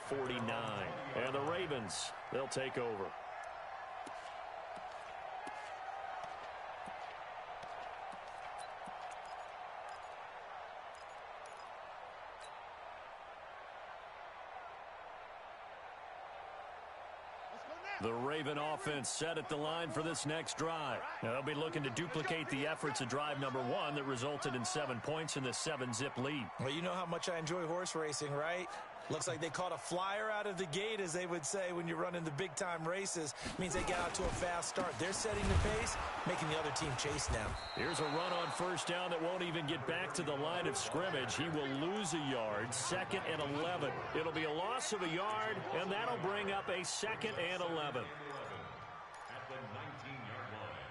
49. And the Ravens, they'll take over. The Raven offense set at the line for this next drive. Now, they'll be looking to duplicate the efforts of drive number 1 that resulted in 7 points in this 7-zip lead. Well, you know how much I enjoy horse racing, right? Looks like they caught a flyer out of the gate, as they would say when you're running the big-time races. Means they got out to a fast start. They're setting the pace, making the other team chase now. Here's a run on first down that won't even get back to the line of scrimmage. He will lose a yard, 2nd and 11. It'll be a loss of a yard, and that'll bring up a 2nd and 11. At the 19-yard line.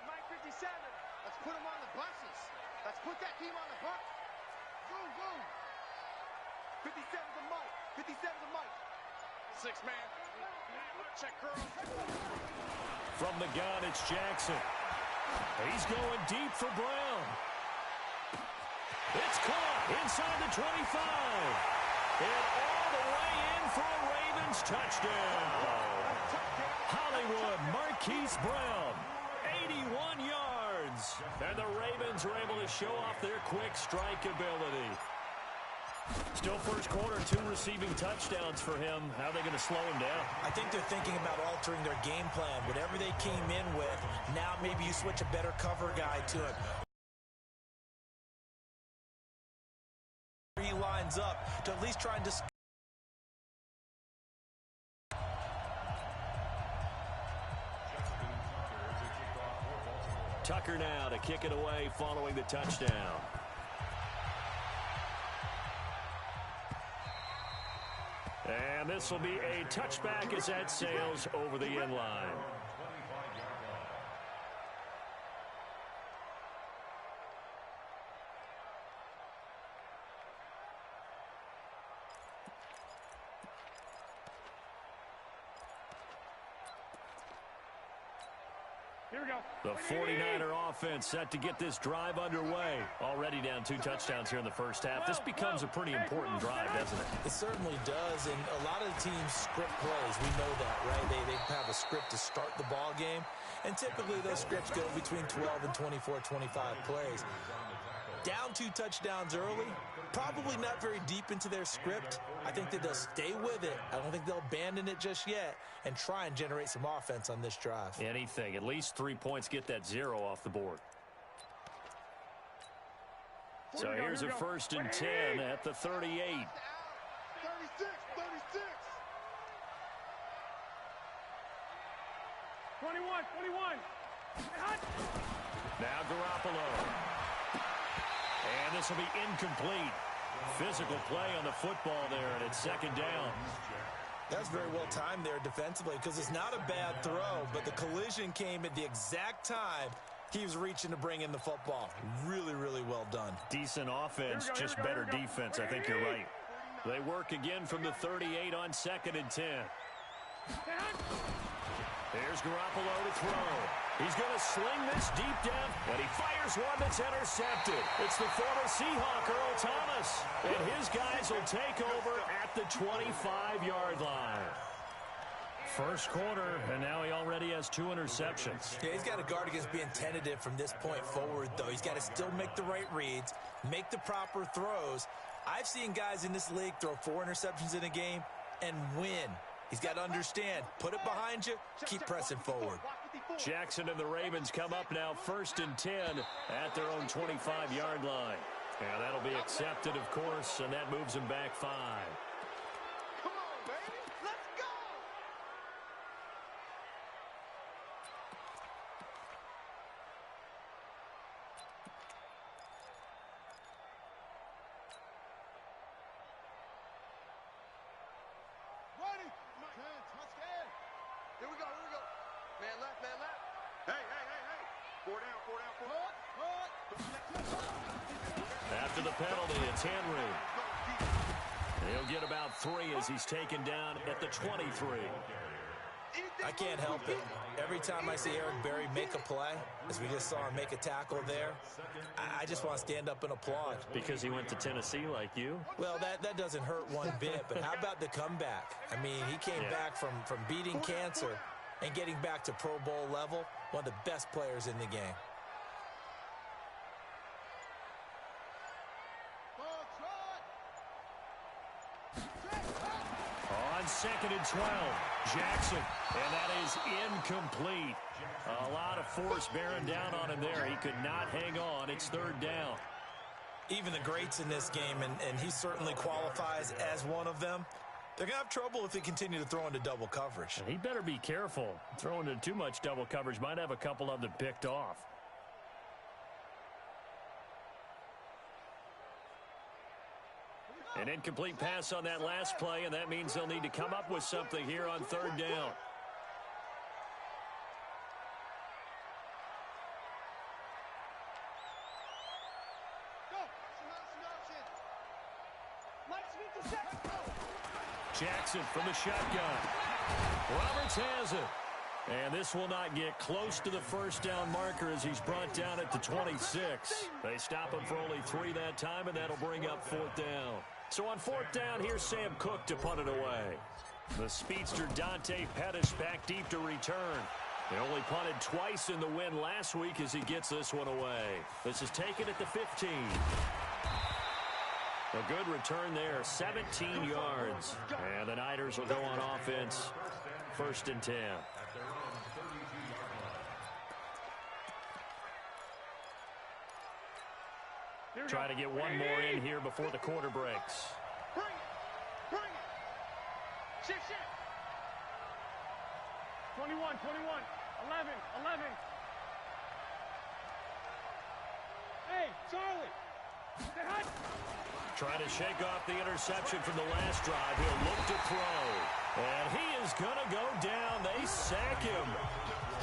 Mike 57. Let's put him on the buses. Let's put that team on the bus. Zoom, zoom. 57's a Mike. 57's a Mike. 6-man. Check curl. From the gun, it's Jackson. He's going deep for Brown. It's caught inside the 25. And all the way in for a Ravens touchdown. Hollywood Marquise Brown. 81 yards. And the Ravens are able to show off their quick strike ability. Still first quarter, 2 receiving touchdowns for him. How are they going to slow him down? I think they're thinking about altering their game plan. Whatever they came in with, now maybe you switch a better cover guy to it. He lines up to at least try and Tucker now to kick it away following the touchdown. And this will be a touchback as that sails over the end line. Here we go. The 49er offense set to get this drive underway. Already down 2 touchdowns here in the first half. This becomes a pretty important drive, doesn't it? It certainly does, and a lot of the teams script plays. We know that, right? They have a script to start the ball game, and typically those scripts go between 12 and 24, 25 plays. Down 2 touchdowns early, probably not very deep into their script. I think that they'll stay with it. I don't think they'll abandon it just yet and try and generate some offense on this drive. Anything. At least 3 points get that 0 off the board. So here's a 1st and 10 at the 38. 36, 36. Now Garoppolo. And this will be incomplete. Physical play on the football there, and it's 2nd down. That's very well timed there defensively because it's not a bad throw, but the collision came at the exact time he was reaching to bring in the football. Really, really well done. Decent offense, just better defense. I think you're right. They work again from the 38 on 2nd and 10. There's Garoppolo to throw. He's going to sling this deep down, and he fires one that's intercepted. It's the former Seahawk, Earl Thomas, and his guys will take over at the 25-yard line. First quarter, and now he already has 2 interceptions. Yeah, he's got to guard against being tentative from this point forward, though. He's got to still make the right reads, make the proper throws. I've seen guys in this league throw 4 interceptions in a game and win. He's got to understand, put it behind you, keep pressing forward. Jackson and the Ravens come up now 1st and 10 at their own 25-yard line. And that'll be accepted, of course, and that moves them back 5. Come on, baby. Let's go. Ready. Touchdown. Here we go. Man left. Hey. 4 down. After the penalty, it's Henry. He'll get about 3 as he's taken down at the 23. I can't help it. Every time I see Eric Berry make a play, as we just saw him make a tackle there, I just want to stand up and applaud. Because he went to Tennessee like you? Well, that doesn't hurt one bit, but how about the comeback? I mean, he came back from beating cancer and getting back to Pro Bowl level, one of the best players in the game. On 2nd and 12, Jackson, and that is incomplete. A lot of force bearing down on him there. He could not hang on. It's 3rd down. Even the greats in this game, and he certainly qualifies as one of them, they're going to have trouble if they continue to throw into double coverage. He better be careful. Throwing into too much double coverage might have a couple of them picked off. An incomplete pass on that last play, and that means they'll need to come up with something here on 3rd down. Jackson from the shotgun. Roberts has it. And this will not get close to the 1st down marker as he's brought down at the 26. They stop him for only 3 that time, and that'll bring up 4th down. So on 4th down, here's Sam Cook to punt it away. The speedster Dante Pettis back deep to return. They only punted twice in the win last week as he gets this one away. This is taken at the 15. A good return there, 17 yards. And the Niners will go on offense, 1st and 10. Try to get one more in here before the quarter breaks. Bring it! Bring it! Shift, shift! 21, 21, 11, 11. Hey, Charlie! Say hi! Try to shake off the interception from the last drive. He'll look to throw. And he is going to go down. They sack him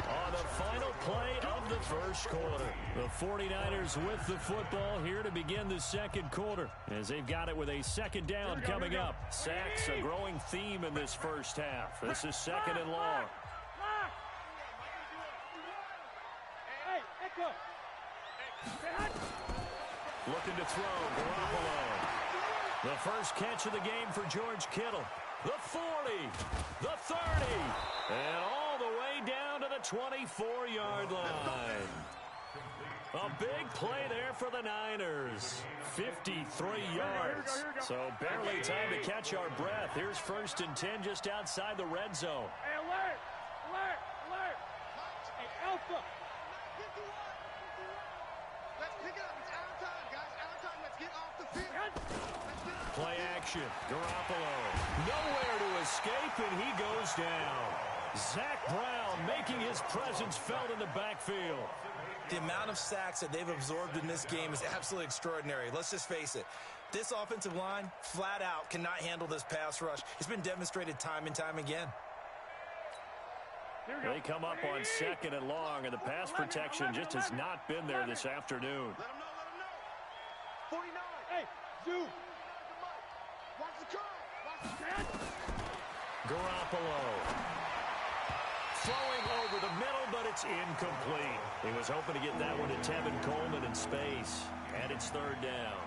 on the final play of the 1st quarter. The 49ers with the football here to begin the 2nd quarter, as they've got it with a 2nd down coming up. Sacks, a growing theme in this 1st half. This is 2nd and long. Hey, Echo! Looking to throw, Garoppolo. The first catch of the game for George Kittle. The 40, the 30, and all the way down to the 24-yard line. A big play there for the Niners. 53 yards. So barely time to catch our breath. Here's 1st and 10 just outside the red zone. Hey, alert! Alert! Alert! Hey, Alpha! Let's pick it up. It's out of time, guys. Out of time. Let's get off the field. Play action. Garoppolo. Nowhere to escape, and he goes down. Zach Brown making his presence felt in the backfield. The amount of sacks that they've absorbed in this game is absolutely extraordinary. Let's just face it. This offensive line, flat out, cannot handle this pass rush. It's been demonstrated time and time again. They come up on 2nd and long, and the pass protection just has not been there this afternoon. Let him know, 49. Hey, Zoo. Watch the curl. Watch the catch. Garoppolo. Throwing over the middle, but it's incomplete. He was hoping to get that one to Tevin Coleman in space, and it's 3rd down.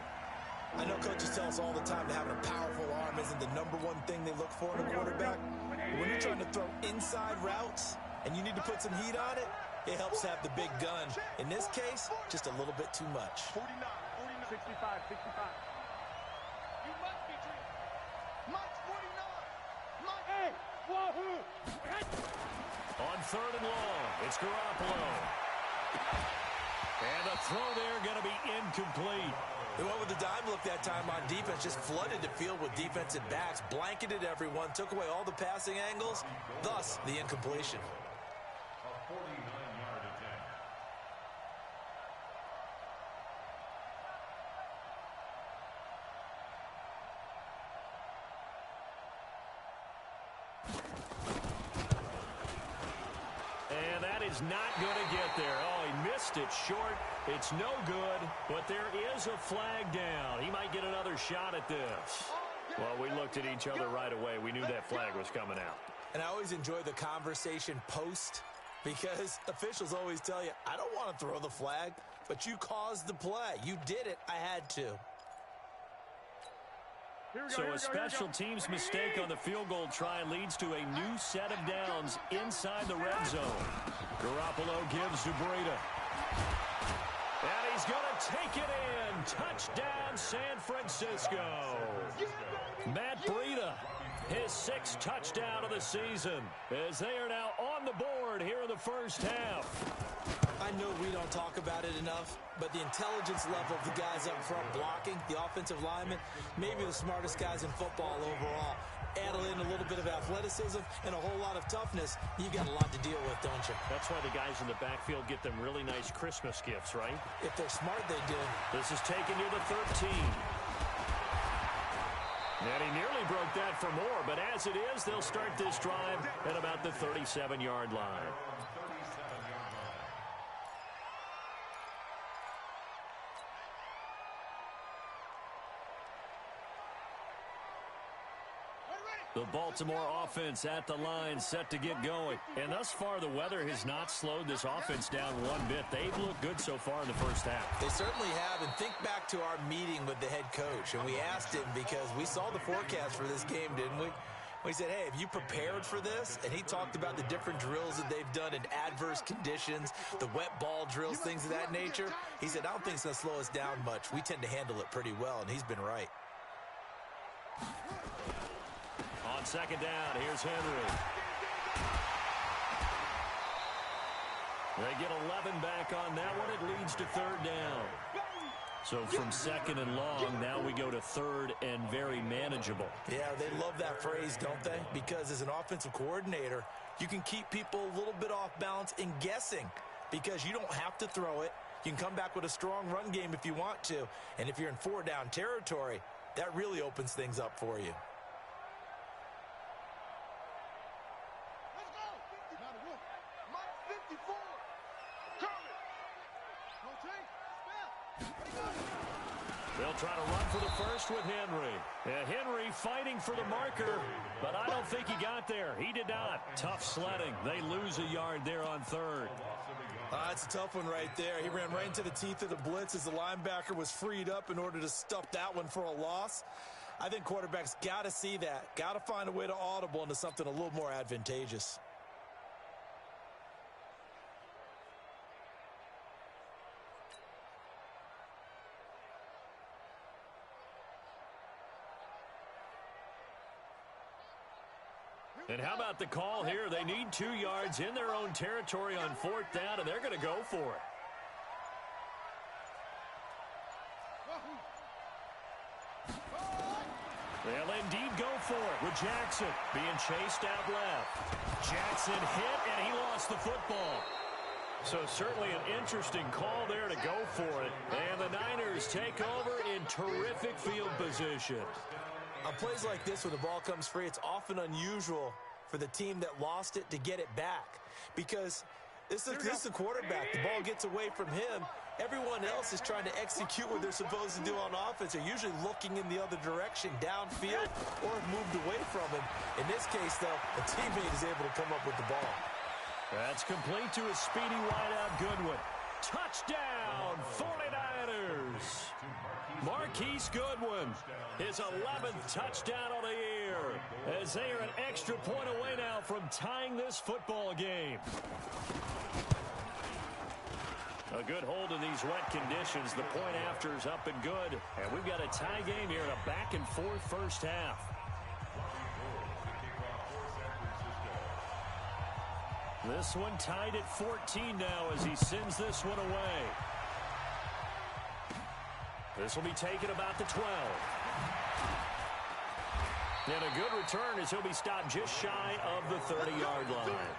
I know coaches tell us all the time that having a powerful arm isn't the #1 thing they look for in a quarterback. But when you're trying to throw inside routes and you need to put some heat on it, it helps to have the big gun. In this case, just a little bit too much. 49, 65, 65. You must be treated. Mike's 49. Mike. Hey, wahoo. On 3rd and long, it's Garoppolo. And the throw there going to be incomplete. They went with the dime look that time on defense, just flooded the field with defensive backs, blanketed everyone, took away all the passing angles, thus the incompletion. A 49-yard attempt. And that is not going to get there. Oh, he missed it short. It's no good, but there is a flag down. He might get another shot at this. Oh, yeah. Well, we looked at each other right away. We knew that flag was coming out. And I always enjoy the conversation post because officials always tell you, I don't want to throw the flag, but you caused the play. You did it. I had to. So a special teams mistake on the field goal try leads to a new set of downs inside the red zone. Garoppolo gives to Breida. And he's going to take it in. Touchdown, San Francisco. Matt Breida, his 6th touchdown of the season, as they are now on the board here in the first half. I know we don't talk about it enough, but the intelligence level of the guys up front blocking, the offensive linemen, maybe the smartest guys in football overall. Add in a little bit of athleticism and a whole lot of toughness, you got a lot to deal with, don't you? That's why the guys in the backfield get them really nice Christmas gifts, right? If they're smart, they do. This is taken near the 13. And he nearly broke that for more, but as it is, they'll start this drive at about the 37-yard line. The Baltimore offense at the line, set to get going. And thus far, the weather has not slowed this offense down one bit. They've looked good so far in the first half. They certainly have. And think back to our meeting with the head coach. And we asked him because we saw the forecast for this game, didn't we? We said, hey, have you prepared for this? And he talked about the different drills that they've done in adverse conditions, the wet ball drills, things of that nature. He said, I don't think it's going to slow us down much. We tend to handle it pretty well, and he's been right. On second down, here's Henry. They get 11 back on that one. It leads to third down. So from second and long, now we go to third and very manageable. Yeah, they love that phrase, don't they? Because as an offensive coordinator, you can keep people a little bit off balance in guessing because you don't have to throw it. You can come back with a strong run game if you want to. And if you're in 4-down territory, that really opens things up for you. They'll try to run for the first with Henry. And Henry fighting for the marker, but I don't think he got there. He did not. Tough sledding. They lose a yard there on third. That's a tough one right there. He ran right into the teeth of the blitz as the linebacker was freed up in order to stuff that one for a loss. I think quarterbacks got to see that. Got to find a way to audible into something a little more advantageous. And how about the call here? They need 2 yards in their own territory on 4th down, and they're going to go for it. They'll indeed go for it with Jackson being chased out left. Jackson hit, and he lost the football. So certainly an interesting call there to go for it. And the Niners take over in terrific field position. On plays like this, when the ball comes free, it's often unusual for the team that lost it to get it back. Because this is the quarterback. The ball gets away from him. Everyone else is trying to execute what they're supposed to do on offense. They're usually looking in the other direction, downfield, or have moved away from him. In this case, though, a teammate is able to come up with the ball. That's complete to a speedy wideout Goodwin. Touchdown, 49ers. Marquise Goodwin, his 11th touchdown of the year, as they are an extra point away now from tying this football game. A good hold in these wet conditions. The point after is up and good. And we've got a tie game here in a back-and-forth first half. This one tied at 14 now as he sends this one away. This will be taken about the 12. And a good return as he'll be stopped just shy of the 30-yard line.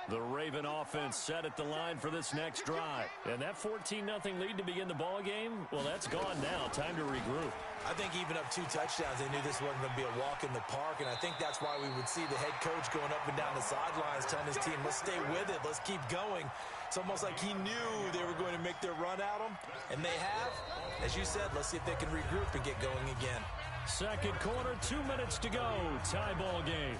The Raven offense set at the line for this next drive. And that 14-0 lead to begin the ball game, well, that's gone now. Time to regroup. I think even up 2 touchdowns, they knew this wasn't going to be a walk in the park, and I think that's why we would see the head coach going up and down the sidelines telling his team, let's stay with it, let's keep going. It's almost like he knew they were going to make their run at him, and they have. As you said, let's see if they can regroup and get going again. Second quarter, 2 minutes to go. Tie ball game.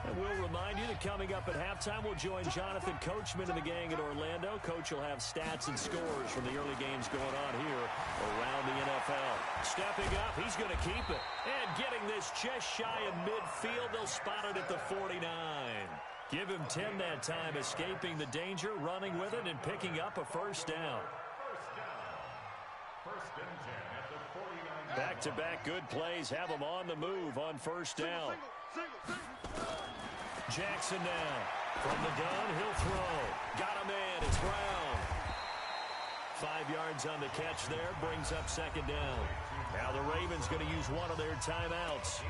And we'll remind you that coming up at halftime, we'll join Jonathan Coachman and the gang at Orlando. Coach will have stats and scores from the early games going on here around the NFL. Stepping up, he's going to keep it. And getting this just shy of midfield, they'll spot it at the 49. Give him 10 that time, escaping the danger, running with it, and picking up a first down. First and 10 at the 49. Back-to-back good plays have him on the move on first down. Jackson now. From the gun, he'll throw. Got a man. It's Brown. 5 yards on the catch there. Brings up second down. Now the Ravens going to use one of their timeouts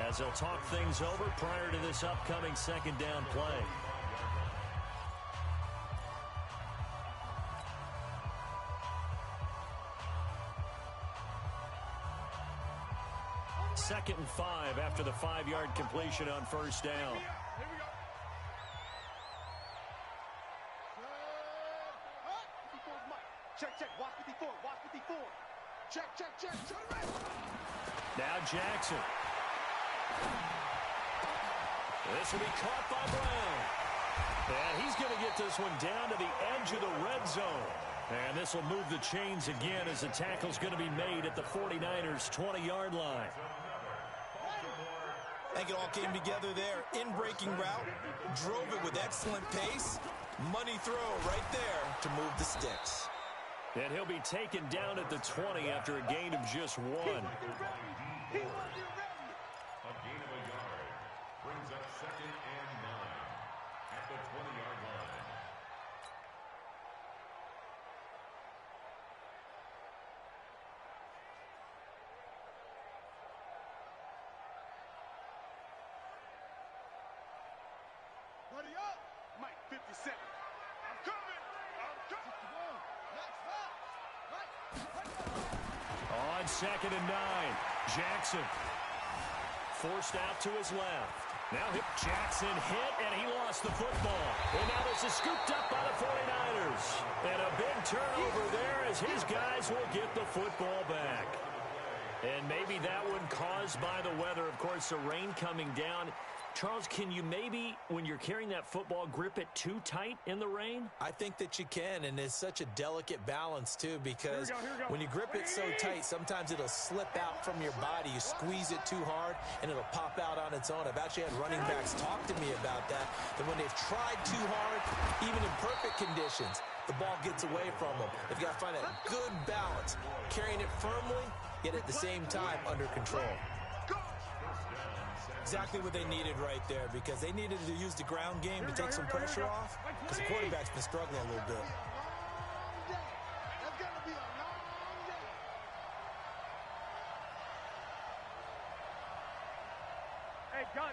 as they'll talk things over prior to this upcoming second down play. Second and 5 after the 5-yard completion on first down. Here we go. Check, check. Watch 54. Watch 54. Check, check, check. Turn around. Now Jackson. This will be caught by Brown. And he's going to get this one down to the edge of the red zone. And this will move the chains again as the tackle's going to be made at the 49ers' 20-yard line. I think it all came together there. In-breaking route, drove it with excellent pace. Money throw right there to move the sticks. And he'll be taken down at the 20 after a gain of just 1. A gain of a yard brings up second and 9 at the 20-yard line. Buddy up. Mike 57. I'm coming. I'm coming. Next round. Right. On second and 9, Jackson forced out to his left. Now Jackson hit, and he lost the football. And now this is scooped up by the 49ers. And a big turnover there as his guys will get the football back. And maybe that one caused by the weather. Of course, the rain coming down. Charles, can you maybe, when you're carrying that football, grip it too tight in the rain? I think that you can, and it's such a delicate balance, too, because when you grip it so tight, sometimes it'll slip out from your body. You squeeze it too hard, and it'll pop out on its own. I've actually had running backs talk to me about that when they've tried too hard, even in perfect conditions, the ball gets away from them. They've got to find that good balance, carrying it firmly, yet at the same time under control. Exactly what they needed right there, because they needed to use the ground game to take some pressure off, because the quarterback's been struggling a little bit. That's gonna be a long day. Hey, gun.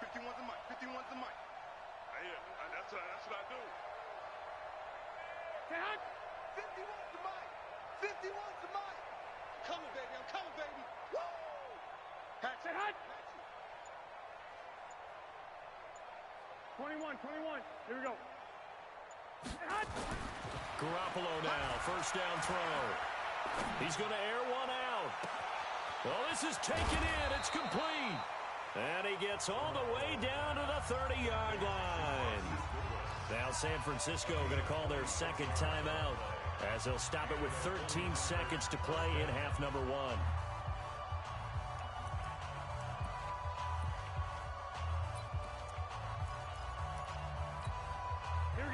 51's the mic. 51's the mic. Yeah, that's what I do. 51's the mic. 51's the mic. I'm coming, baby. I'm coming, baby. Woo! Hat, say hat. 21. Here we go. Hat. Garoppolo now, first down throw. He's going to air one out. Well, this is taken in. It's complete. And he gets all the way down to the 30-yard line. Now San Francisco going to call their second timeout, as they'll stop it with 13 seconds to play in half number 1.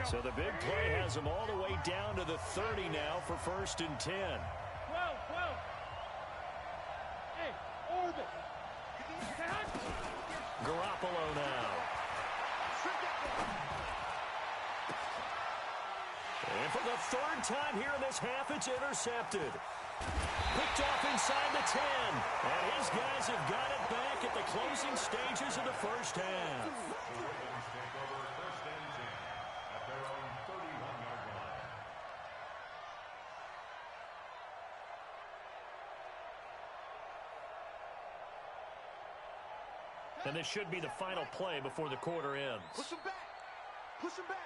So the big play has them all the way down to the 30 now for first and 10. 12. Hey, orbit. Garoppolo now. And for the third time here in this half, it's intercepted. Picked off inside the 10. And his guys have got it back at the closing stages of the first half. The Ravens take over 1st and 10 at their own 31-yard line. And this should be the final play before the quarter ends. Push him back. Push him back.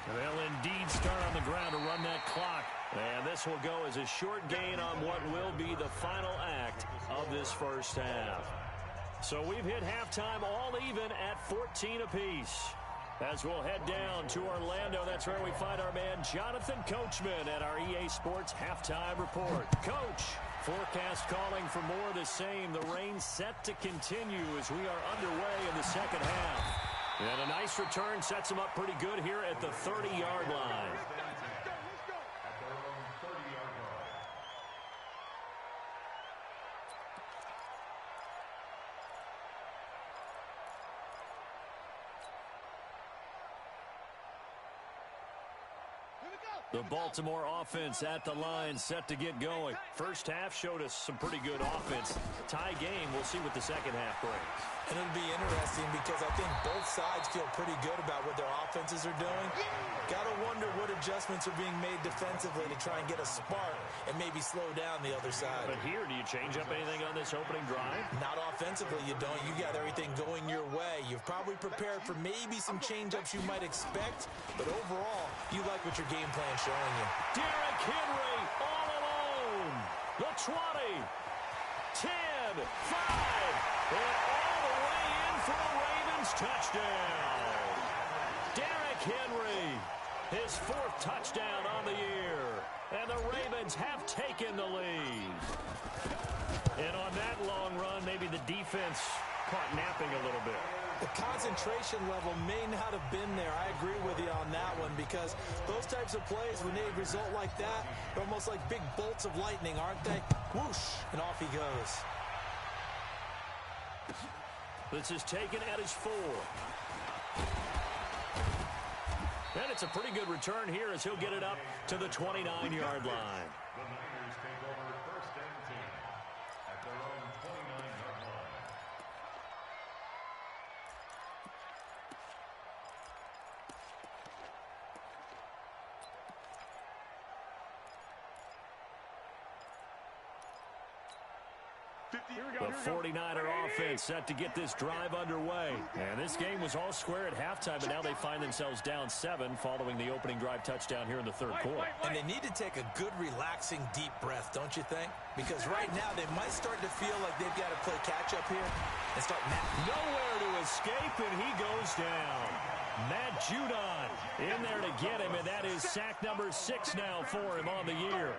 They'll indeed start on the ground to run that clock. And this will go as a short gain on what will be the final act of this first half. So we've hit halftime all even at 14 apiece. As we'll head down to Orlando, that's where we find our man Jonathan Coachman at our EA Sports Halftime Report. Coach, forecast calling for more of the same. The rain set to continue as we are underway in the second half. And a nice return sets him up pretty good here at the 30-yard line. At their own 30-yard line. The Baltimore offense at the line, set to get going. First half showed us some pretty good offense. Tie game, we'll see what the second half brings. And it'll be interesting because I think both sides feel pretty good about what their offenses are doing. Gotta wonder what adjustments are being made defensively to try and get a spark and maybe slow down the other side. But here, do you change up anything on this opening drive? Not offensively, you don't. You got everything going your way. You've probably prepared for maybe some change-ups you might expect, but overall, you like what your game plan's showing you. Derrick Henry all alone. The 20, 10, 5, and all the way in for a Ravens touchdown. Derrick Henry, his 4th touchdown on the year, and the Ravens have taken the lead. And on that long run, maybe the defense caught napping a little bit. The concentration level may not have been there. I agree with you on that one because those types of plays, when they result like that, they're almost like big bolts of lightning, aren't they? Whoosh, and off he goes. This is taken at his 4. And it's a pretty good return here as he'll get it up to the 29-yard line. The Niners take over 1st and 10 at their own 29-yard line. The 49er offense set to get this drive underway. And this game was all square at halftime, but now they find themselves down 7 following the opening drive touchdown here in the 3rd quarter. And they need to take a good, relaxing, deep breath, don't you think? Because right now they might start to feel like they've got to play catch-up here and start napping. Nowhere to escape, and he goes down. Matt Judon in there to get him, and that is sack number 6 now for him on the year.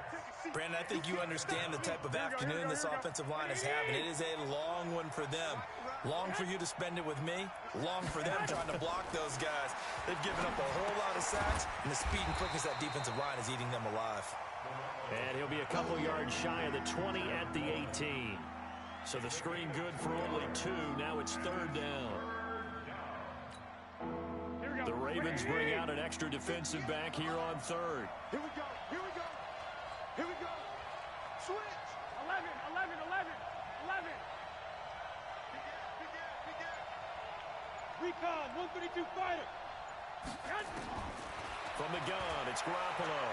Brandon, I think you understand the type of afternoon this offensive line is having. It is a long one for them. Long for you to spend it with me. Long for them trying to block those guys. They've given up a whole lot of sacks, and the speed and quickness of that defensive line is eating them alive. And he'll be a couple yards shy of the 20 at the 18. So the screen good for only 2. Now it's 3rd down. The Ravens bring out an extra defensive back here on 3rd. Here we go. Here we go. Here we go. Switch. 11, 11, 11, 11. Recon, 132 fighter. From the gun, it's Garoppolo.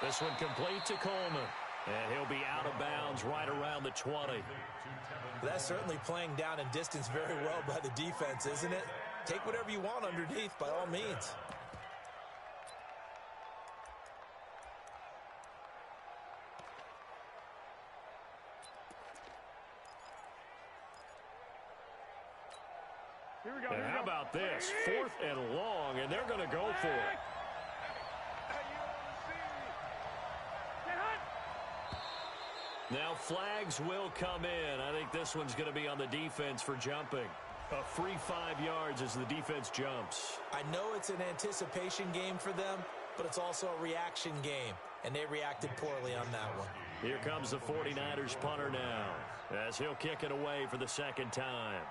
This one complete to Coleman. And he'll be out of bounds right around the 20. That's certainly playing down in distance very well by the defense, isn't it? Take whatever you want underneath, by all means. And how about this? 4th and long, and they're going to go for it. Now flags will come in. I think this one's going to be on the defense for jumping. A free 5 yards as the defense jumps. I know it's an anticipation game for them, but it's also a reaction game, and they reacted poorly on that one. Here comes the 49ers punter now as he'll kick it away for the 2nd time.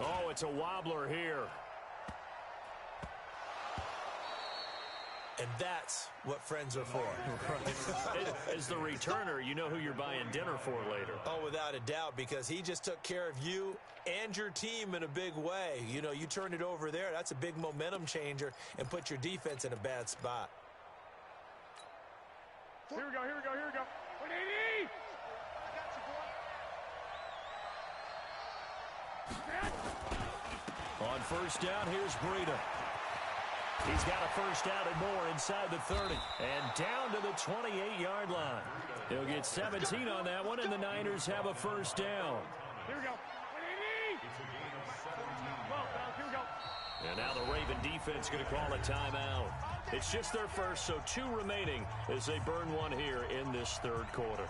Oh, it's a wobbler here. And that's what friends are for. Right. As the returner, you know who you're buying dinner for later. Oh, without a doubt, because he just took care of you and your team in a big way. You know, you turn it over there, that's a big momentum changer and put your defense in a bad spot. Here we go, here we go, here we go. 180! I got you, boy. On first down, here's Breida. He's got a first down and more inside the 30. And down to the 28-yard line. He'll get 17 on that one, and the Niners have a first down. Here we go. 180! Well, here we go. And now the Raven defense going to call a timeout. It's just their first, so 2 remaining as they burn one here in this third quarter.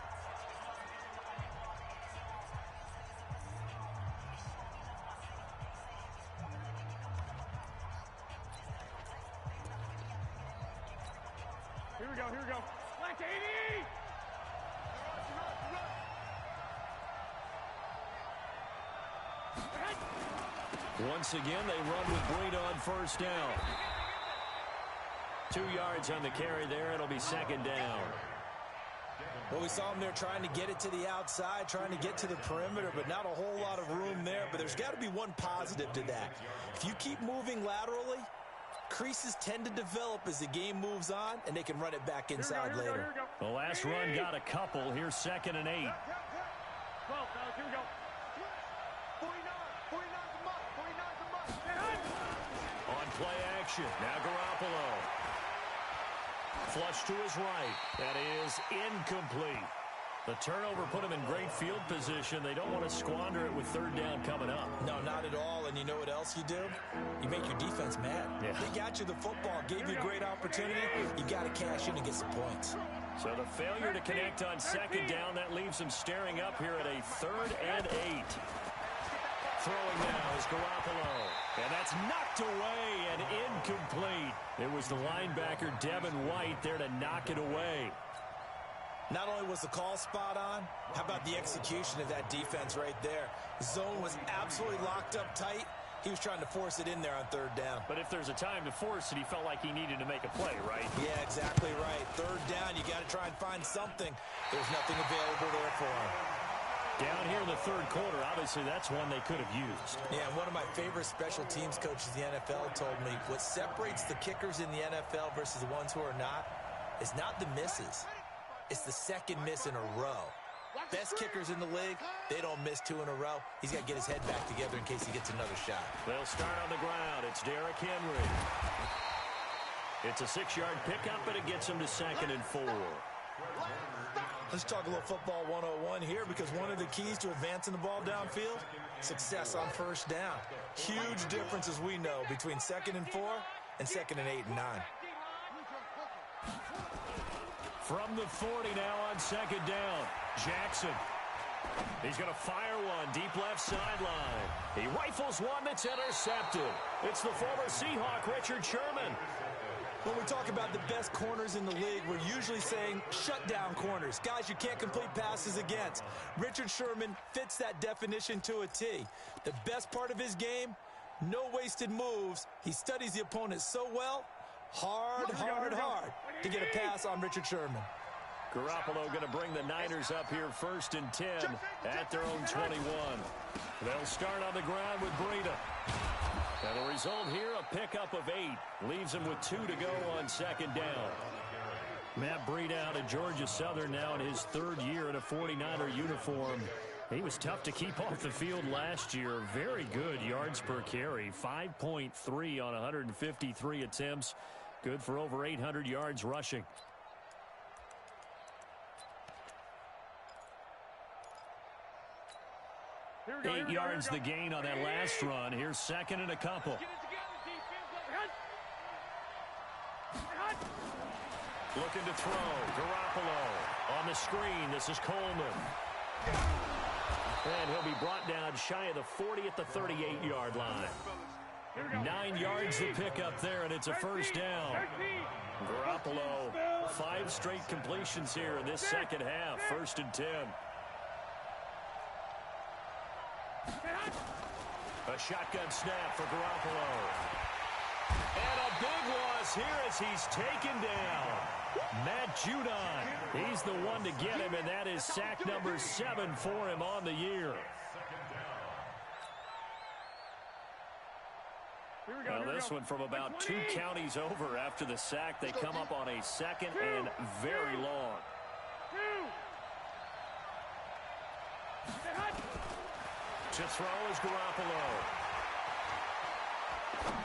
Here we go, here we go. Black 80! Once again, they run with Breida on first down. 2 yards on the carry there. It'll be second down. Well, we saw him there trying to get it to the outside, trying to get to the perimeter, but not a whole lot of room there. But there's got to be one positive to that. If you keep moving laterally, creases tend to develop as the game moves on, and they can run it back inside later. The last run got a couple. Here's second and 8. 12, here we go. 49, 49's a must, 49's a must. On play action, now Garoppolo. Flush to his right. That is incomplete. The turnover put him in great field position. They don't want to squander it with third down coming up. No, not at all. And you know what else you do? You make your defense mad. Yeah. They got you the football, gave you a great opportunity. You got to cash in and get some points. So the failure to connect on second down, that leaves him staring up here at a 3rd and 8. Throwing now is Garoppolo. And that's knocked away and incomplete. It was the linebacker, Devin White, there to knock it away. Not only was the call spot on, how about the execution of that defense right there? Zone was absolutely locked up tight. He was trying to force it in there on third down. But if there's a time to force it, he felt like he needed to make a play, right? Yeah, exactly right. Third down, you got to try and find something. There's nothing available there for him. Down here in the third quarter, obviously that's one they could have used. Yeah, and one of my favorite special teams coaches in the NFL told me what separates the kickers in the NFL versus the ones who are not is not the misses. It's the second miss in a row. Best kickers in the league, they don't miss 2 in a row. He's got to get his head back together in case he gets another shot. They'll start on the ground. It's Derrick Henry. It's a 6-yard pickup, but it gets him to 2nd and 4. Let's talk a little football 101 here, because one of the keys to advancing the ball downfield, success on first down. Huge difference, as we know, between 2nd and 4 and 2nd and 8 and 9. From the 40 now on second down, Jackson. He's going to fire one deep left sideline. He rifles one that's intercepted. It's the former Seahawk, Richard Sherman. When we talk about the best corners in the league, we're usually saying shutdown corners, guys you can't complete passes against. Richard Sherman fits that definition to a T. The best part of his game, no wasted moves. He studies the opponent so well, hard to get a pass on Richard Sherman. Garoppolo going to bring the Niners up here 1st and 10 at their own 21. They'll start on the ground with Breida. And the result here, a pickup of 8. Leaves him with 2 to go on second down. Matt Breida out of Georgia Southern now in his 3rd year in a 49er uniform. He was tough to keep off the field last year. Very good yards per carry. 5.3 on 153 attempts. Good for over 800 yards rushing. 8 yards the gain on that last run. Here's 2nd and a couple. Looking to throw. Garoppolo on the screen. This is Coleman. And he'll be brought down shy of the 40 at the 38-yard line. 9 yards to pick up there, and it's a first down. Garoppolo, 5 straight completions here in this second half. 1st and 10. A shotgun snap for Garoppolo. And a big loss here as he's taken down. Matt Judon, he's the one to get him, and that is sack number 7 for him on the year. Now this one from about 2 counties over after the sack. They come up on a 2nd and very long. To throw is Garoppolo.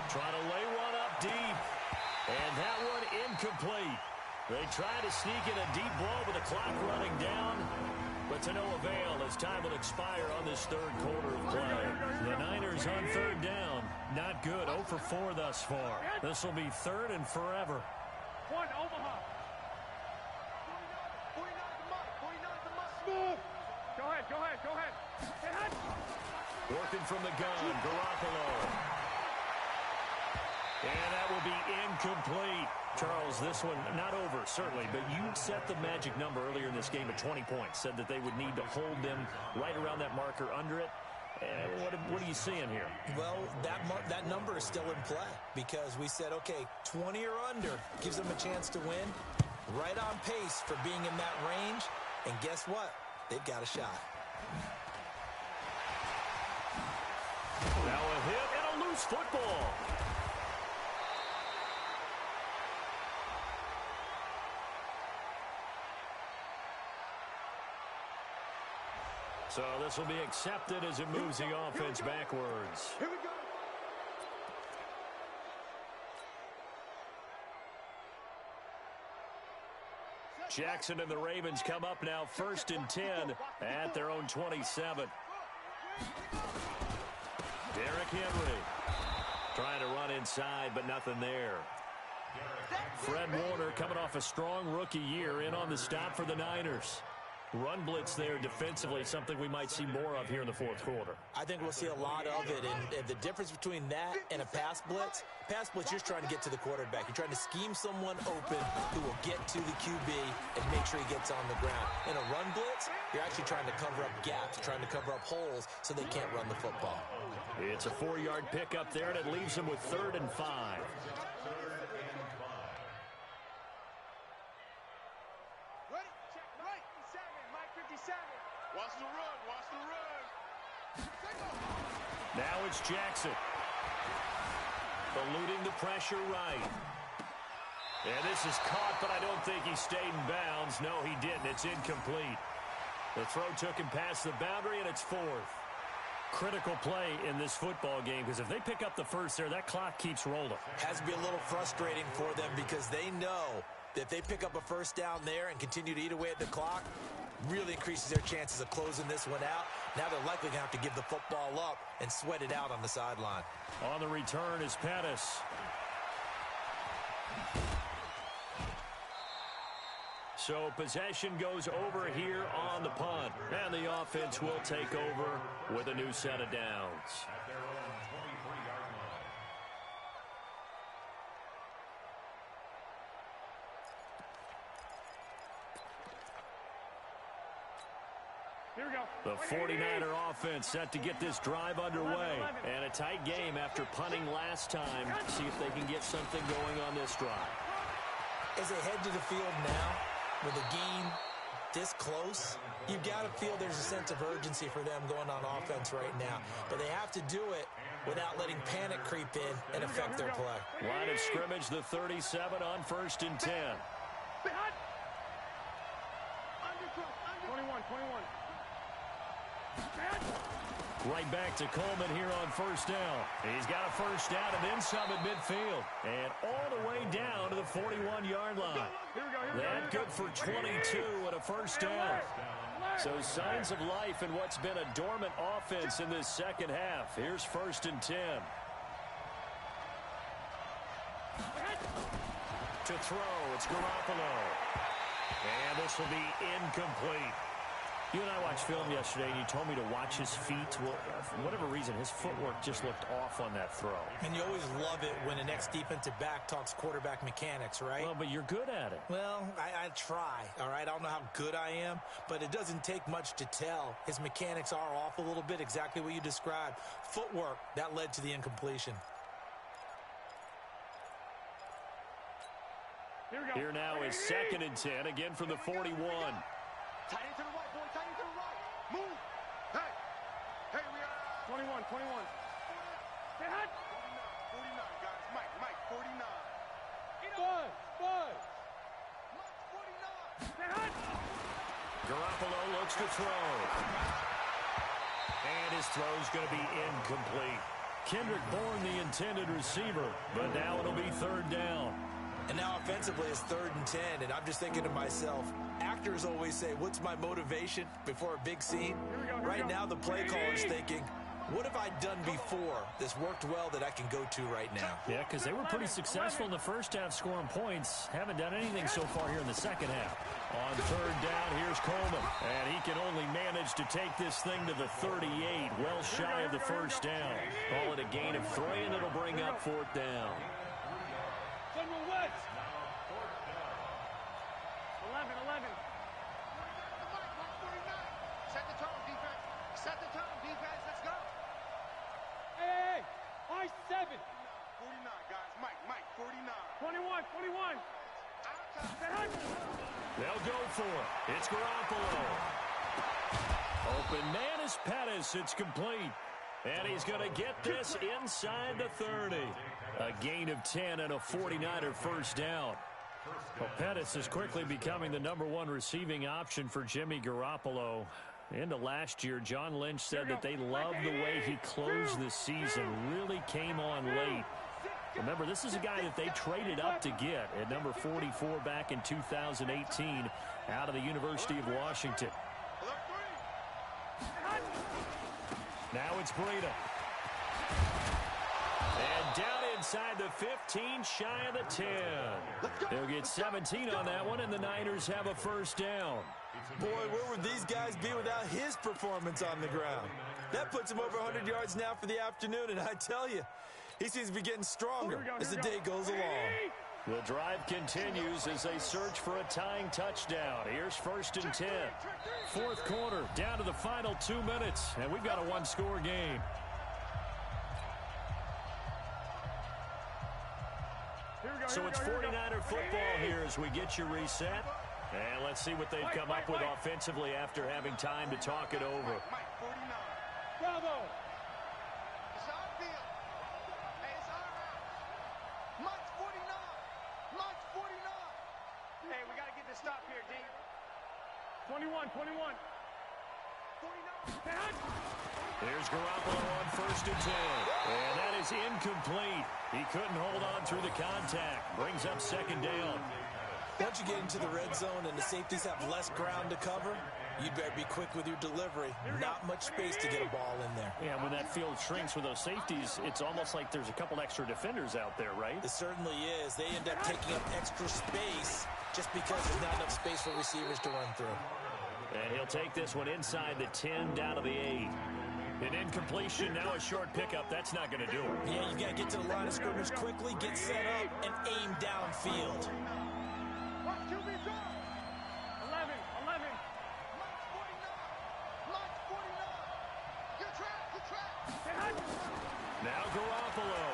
Trying to lay one up deep. And that one incomplete. They try to sneak in a deep ball with the clock running down, but to no avail as time will expire on this 3rd quarter of play. The Niners on 3rd down. Not good. 0 for 4 thus far. This will be 3rd and forever. One, Omaha. 49's the must. Go ahead. Working from the gun, Garoppolo. And that will be incomplete. Charles, this one not over, certainly, but you set the magic number earlier in this game at 20 points. Said that they would need to hold them right around that marker under it. What are you seeing here? Well, that number is still in play because we said, okay, 20 or under gives them a chance to win. Right on pace for being in that range. And guess what? They've got a shot. Now a hit and a loose football. So this will be accepted as it moves the offense backwards. Here we go. Jackson and the Ravens come up now 1st and 10 at their own 27. Derrick Henry trying to run inside, but nothing there. Fred Warner coming off a strong rookie year in on the stop for the Niners. Run blitz there defensively, something we might see more of here in the 4th quarter. I think we'll see a lot of it, and the difference between that and a pass blitz, you're just trying to get to the quarterback. You're trying to scheme someone open who will get to the QB and make sure he gets on the ground. In a run blitz, you're actually trying to cover up gaps, trying to cover up holes so they can't run the football. It's a 4-yard pickup there, and it leaves them with 3rd and 5. Watch the run. Now it's Jackson. Eluding the pressure right. And this is caught, but I don't think he stayed in bounds. No, he didn't. It's incomplete. The throw took him past the boundary, and it's 4th. Critical play in this football game, because if they pick up the first there, that clock keeps rolling. Has to be a little frustrating for them because they know that if they pick up a first down there and continue to eat away at the clock, really increases their chances of closing this one out. Now they're likely going to have to give the football up and sweat it out on the sideline. On the return is Pettis. So possession goes over here on the punt. And the offense will take over with a new set of downs. At their own 23-yard line. Here we go. The 49er offense set to get this drive underway. And a tight game after punting last time. See if they can get something going on this drive. As they head to the field now, with a game this close, you've got to feel there's a sense of urgency for them going on offense right now. But they have to do it without letting panic creep in and affect their play. Line of scrimmage, the 37 on 1st and 10. 21. Right back to Coleman here on 1st down. He's got a first down and then some at midfield. And all the way down to the 41-yard line. That good for 22 and a first down. So signs of life in what's been a dormant offense in this second half. Here's 1st and 10. To throw, it's Garoppolo. And this will be incomplete. You and I watched film yesterday, and you told me to watch his feet. Well, for whatever reason, his footwork just looked off on that throw. And you always love it when an ex-defensive back talks quarterback mechanics, right? Well, but you're good at it. Well, I try, all right? I don't know how good I am, but it doesn't take much to tell. His mechanics are off a little bit, exactly what you described. Footwork, that led to the incompletion. Here now is 2nd and 10, again from the 41. Tight end to the right, boy. Tight end to the right. Move. Hey. Hey, we are 21, 21. Say hot. 49, guys. Mike, 49. Five. Mike, 49. Say hot. Garoppolo looks to throw. And his throw's going to be incomplete. Kendrick Bourne, the intended receiver, but now it'll be 3rd down. And now offensively it's 3rd and 10, and I'm just thinking to myself, actors always say, what's my motivation before a big scene? Right now the play caller's thinking, what have I done before that's worked well that I can go to right now? Yeah, because they were pretty successful in the first half scoring points. Haven't done anything so far here in the second half. On 3rd down, here's Coleman. And he can only manage to take this thing to the 38, well shy of the first down. Call it a gain of 3, and it'll bring up 4th down. 11. Set the tone, defense. Set the tone, defense. Let's go. Hey, high 7. 49, guys. Mike, 49. 21. They'll go for it. It's Garoppolo. Open man is Pettis. It's complete. And he's going to get this inside the 30. A gain of 10 and a 49er first down. Well, Pettis is quickly becoming the #1 receiving option for Jimmy Garoppolo. Into last year, John Lynch said that they loved the way he closed the season, really came on late. Remember, this is a guy that they traded up to get at number 44 back in 2018 out of the University of Washington. Now it's Breida. And down inside the 15, shy of the 10. They'll get 17 on that one, and the Niners have a first down. Boy, where would these guys be without his performance on the ground? That puts him over 100 yards now for the afternoon, and I tell you, he seems to be getting stronger as the day goes along. The drive continues as they search for a tying touchdown. Here's 1st and 10. 4th quarter, down to the final 2 minutes, and we've got a one-score game. So it's 49er football here as we get you reset. And let's see what they've come up with offensively after having time to talk it over. Bravo! It's our field. Hey, it's our house. Mike's 49. Mike's 49. Hey, we got to get this stop here, D. 21. 49. There's Garoppolo on 1st and 10. And that is incomplete. He couldn't hold on through the contact. Brings up 2nd down. Once you get into the red zone and the safeties have less ground to cover, you better be quick with your delivery. Not much space to get a ball in there. Yeah, when that field shrinks with those safeties, it's almost like there's a couple extra defenders out there, right? It certainly is. They end up taking up extra space just because there's not enough space for receivers to run through. And he'll take this one inside the 10, down to the 8. An incompletion, now a short pickup. That's not going to do it. Yeah, you got to get to the line of scrimmage quickly, get set up, and aim downfield. 11. Mike's 49. Good track. Now Garoppolo.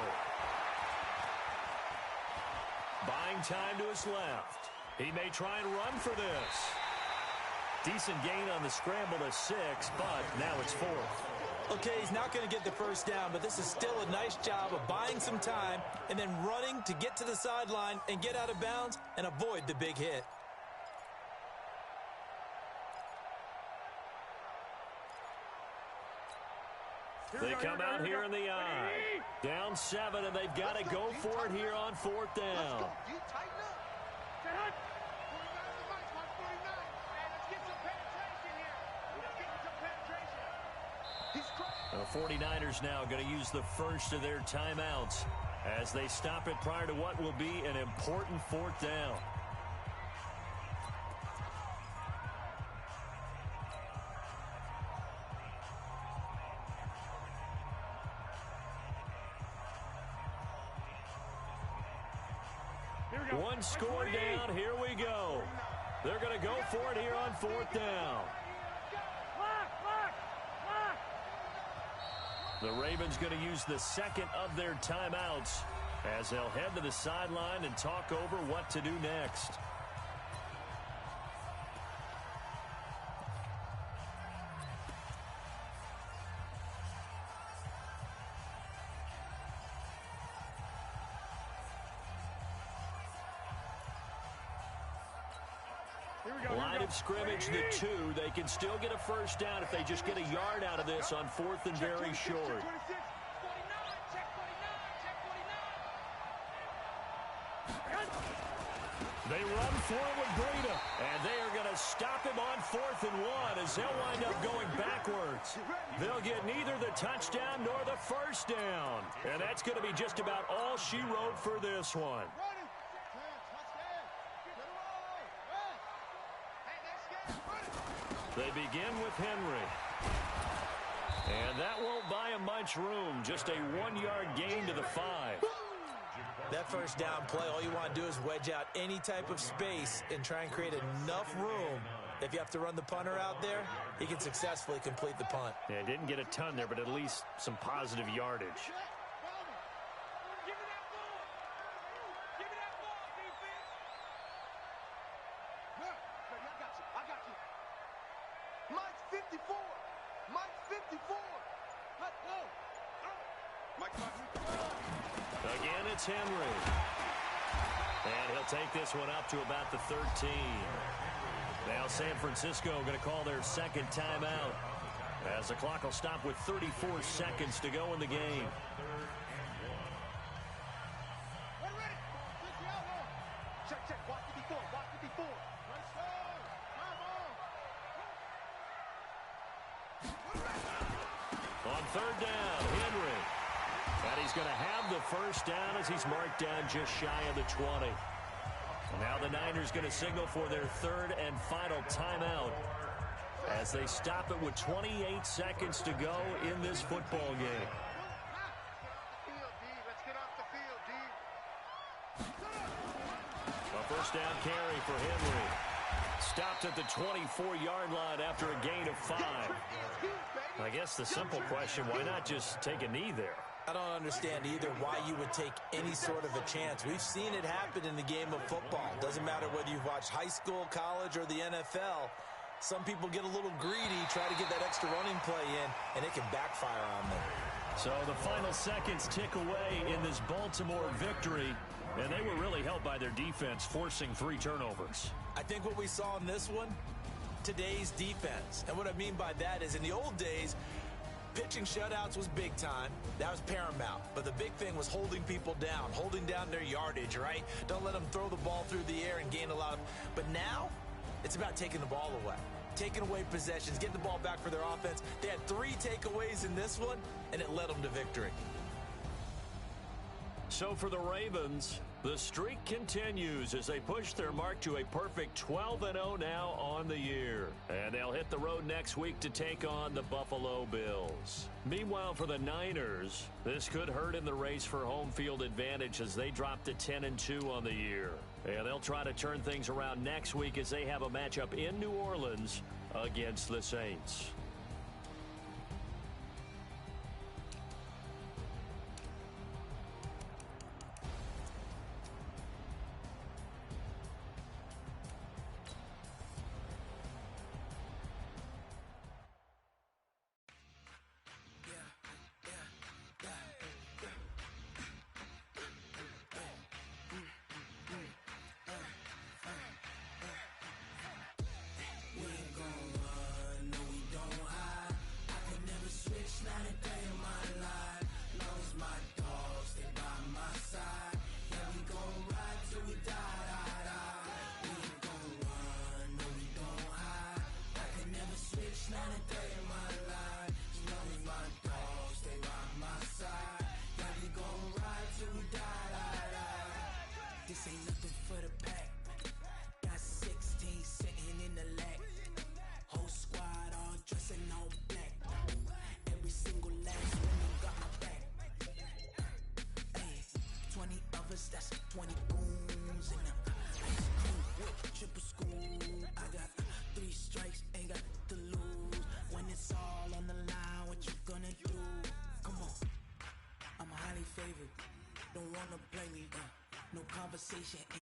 Buying time to his left. He may try and run for this. Decent gain on the scramble to 6, but now it's 4th. Okay, he's not going to get the first down, but this is still a nice job of buying some time and then running to get to the sideline and get out of bounds and avoid the big hit. They come out here in the eye. Down 7, and they've got to go for it here on 4th down. The 49ers now going to use the first of their timeouts as they stop it prior to what will be an important 4th down. One score down, here we go. They're going to go for it here on 4th down. The Ravens going to use the second of their timeouts as they'll head to the sideline and talk over what to do next. Line of scrimmage, the 2. They can still get a first down if they just get a yard out of this on 4th and very short. They run for it with Breida, and they are going to stop him on 4th and 1 as they'll wind up going backwards. They'll get neither the touchdown nor the first down, and that's going to be just about all she wrote for this one. They begin with Henry. And that won't buy him much room. Just a 1-yard gain to the 5. That first down play, all you want to do is wedge out any type of space and try and create enough room. If you have to run the punter out there, he can successfully complete the punt. Yeah, didn't get a ton there, but at least some positive yardage. Again, it's Henry. And he'll take this one up to about the 13. Now San Francisco going to call their second timeout as the clock will stop with 34 seconds to go in the game. On 3rd down, Henry. And he's going to have the first down as he's marked down just shy of the 20. Now the Niners going to signal for their 3rd and final timeout as they stop it with 28 seconds to go in this football game. A first down carry for Henry. Stopped at the 24-yard line after a gain of 5. I guess the simple question, why not just take a knee there? I don't understand either why you would take any sort of a chance. We've seen it happen in the game of football. Doesn't matter whether you've watched high school, college, or the NFL. Some people get a little greedy, try to get that extra running play in, and it can backfire on them. So the final seconds tick away in this Baltimore victory, and they were really helped by their defense, forcing 3 turnovers. I think what we saw in this one, today's defense. And what I mean by that is in the old days, pitching shutouts was big time. That was paramount. But the big thing was holding people down, holding down their yardage, right? Don't let them throw the ball through the air and gain a lot of... But now, it's about taking the ball away. Taking away possessions, getting the ball back for their offense. They had 3 takeaways in this one, and it led them to victory. So for the Ravens, the streak continues as they push their mark to a perfect 12-0 now on the year. And they'll hit the road next week to take on the Buffalo Bills. Meanwhile, for the Niners, this could hurt in the race for home field advantage as they drop to 10-2 on the year. And they'll try to turn things around next week as they have a matchup in New Orleans against the Saints. wanna blame me, no conversation.